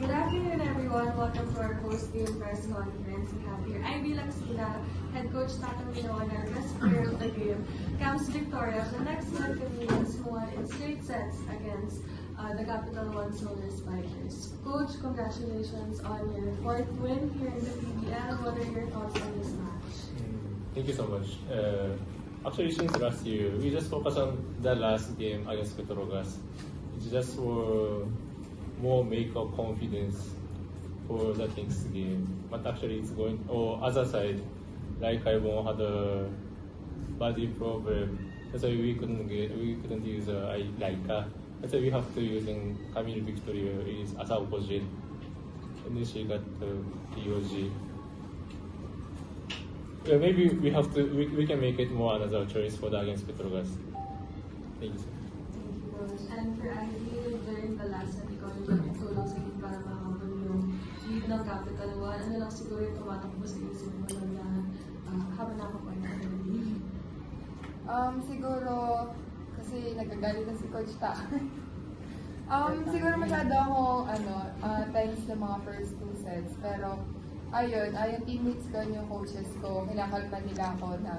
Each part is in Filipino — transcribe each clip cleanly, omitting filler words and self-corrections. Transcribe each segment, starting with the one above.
Good afternoon, everyone. Welcome to our post-game press conference. We have here Ivy Laxina, head coach Tato Mino, and our best player of the game, Cams Victoria, the next man Canadians who won in straight sets against the Capital One Solar Spikers. Coach, congratulations on your fourth win here in the PBL. What are your thoughts on this match? Thank you so much. Actually, since last year, we just focus on the last game against Petrogas. It's just for more make of confidence for the next game. But actually, it's going. Oh, other side, like Ibon had a body problem. That's why we couldn't use Laika. That's why we have to using Camille Victoria is as a opposite. And then she got POG. Yeah, maybe we have to. We can make it more another choice for the against Petrogas. Thank you. Thank you, Coach. And for Ivy, during the last set, ikaw yung tulong sa akin para makahabol yung lead ng Capital One. Ano lang siguro yung tumatakbo sa isip mo lang na habang nakapoint ka ng lead? Siguro, kasi nagagalit na si Coach Ta. Siguro masyado akong tense sa mga first two sets. Pero, ayun, yung teammates ko, yung coaches ko, kinakalma nila ako na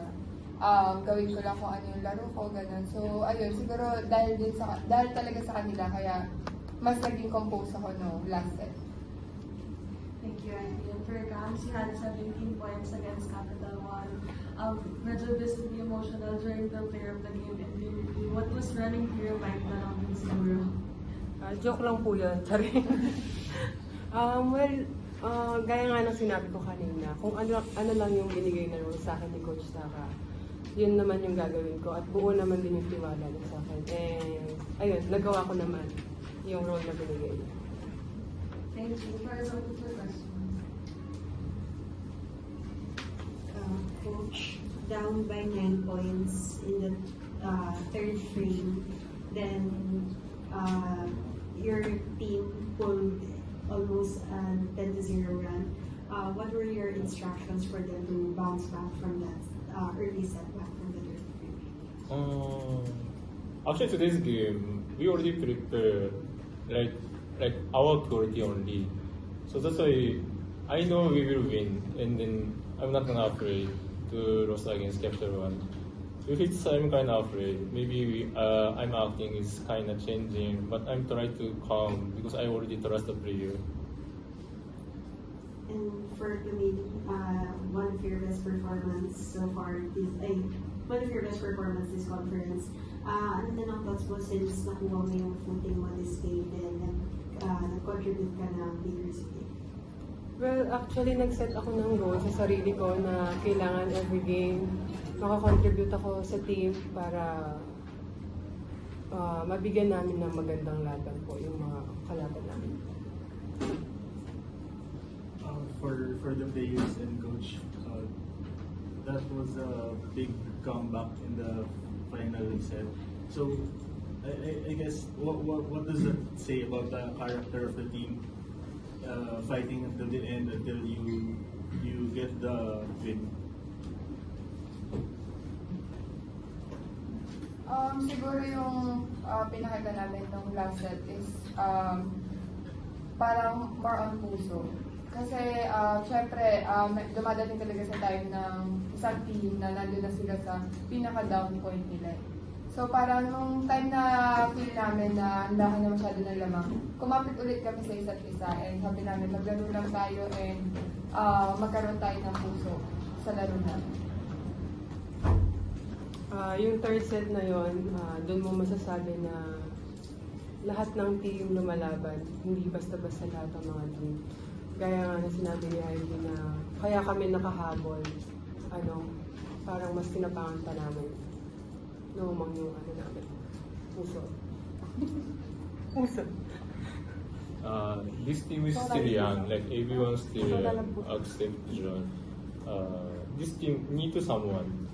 gawin ko lang kung ano yung laro ko, ganun. So, ayun, siguro dahil talaga sa kanila, kaya mas naging compose ako no last set. Thank you, Ivy. And for Cams, you had 17 points against Capital One. Medyo visibly emotional during the player of the game interview. What was running through your mind na lang din siguro? Joke lang po yun, Charing. Gaya nga ng sinabi ko kanina, kung ano lang yung binigay na role sa akin ni Coach Taka, yun naman yung gagawin ko at buo naman din yung tiwala niya sa akin. And ayun, nagawa ko naman yung role na binigay niya. Thank you. For the questions. Coach, down by 9 points in the third frame, then your team pulled almost a 10-0 run. What were your instructions for them to bounce back from that early setback from the third frame? Actually, today's game we already prepared like our quality only. So that's why I know we will win, and then I'm not gonna afraid to lose against Capital One. If it's I'm kind of afraid, maybe I'm acting is kind of changing, but I'm trying to calm because I already trust the player. And for maybe one of your best performance so far one of your best performance this conference, ano na ang thoughts mo since nakuha mo yung footing mo this game and nag-contribute ka na vigorously? Well, actually, nag-set ako ng goal sa sarili ko na kailangan every game makakontribute ako sa team para mabigyan namin ng magandang laban po yung mga kalaban namin. For the players and coach, that was a big comeback in the final set. So, I guess what does that say about the character of the team? Fighting until the end, until you get the win. Siguro yung pinakita namin nung last set is parang more on puso. Kasi syempre dumadating talaga sa time ng isang team na nandun na sila sa pinaka-down point nila. So parang nung time na feel namin na hindi na masyado ng lamang, kumapit ulit kami sa isa't isa and sabi namin maglaro lang tayo and magkaroon tayo ng puso sa laro namin. Yung third set na yon, doon mo masasabi na lahat ng team lumalaban, hindi basta-basta lahat ng mga team. Gaya nga na sinabi ni Ivy na kaya kami nakahabol, parang mas tinapangan pa namin. Lumang yung namin, puso. Puso. This team is still young, like everyone still accept John. This team need to someone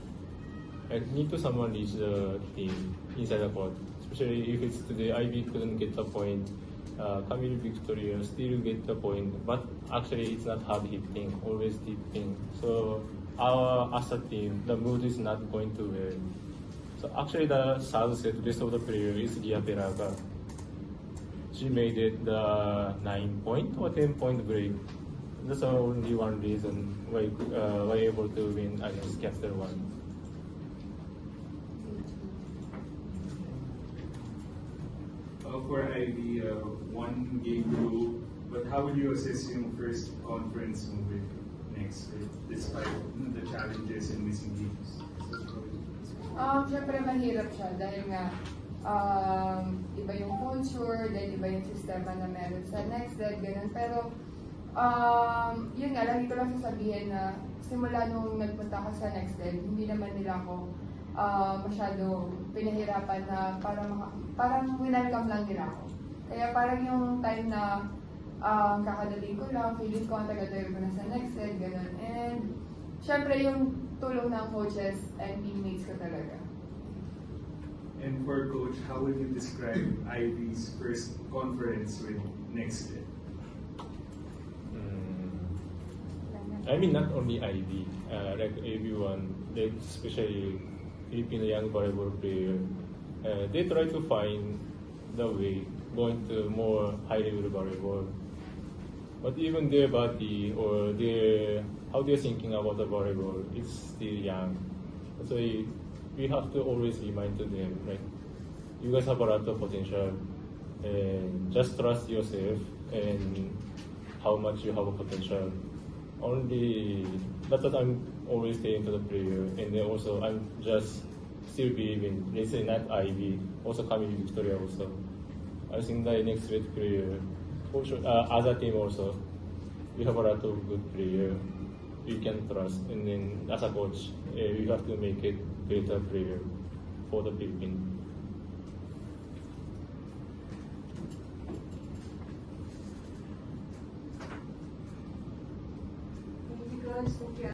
reach the team inside the court. Especially if it's today, Ivy couldn't get the point. Camille Victoria still get the point, but actually it's not hard hitting, always hitting. So as a team, the mood is not going to well. So actually the sad set, rest of the player is Gia Peraga. she made it the 9-point or 10-point break. That's only one reason why able to win against Capital One. For Ivy, one game rule, but how would you assess yung first conference mo with next week, despite the challenges and missing games? Siyempre mahirap siya dahil nga iba yung culture, then iba yung sistema na meron sa NextDev, ganun. Pero yun nga, lagi ko lang sasabihin na simula nung nagpunta ka sa NextDev, hindi naman nila ako masyado pinahirapan na parang winalcome lang nila ako. Kaya parang yung time na kakadating ko lang, feeling ko ang taga-tayo ko na sa NextDev, ganun. And syempre yung tulong ng coaches and teammates ko talaga. And for Coach, how would you describe Ivy's first conference with NextDev? I mean, not only IB, like everyone, like especially Filipino young volleyball player, they try to find the way going to more high level volleyball. But even their body or how they're thinking about the volleyball is still young. So we have to always remind to them, like, you guys have a lot of potential, and just trust yourself and how much you have a potential. That's what I'm always saying to the player, and then also I'm just still believing, let's say not Ivy, also coming to Victoria also. I think the next great player, for sure, as a team also, we have a lot of good player we can trust, and then as a coach, we have to make it better player for the Philippines. Thank you, Coach. Thank you.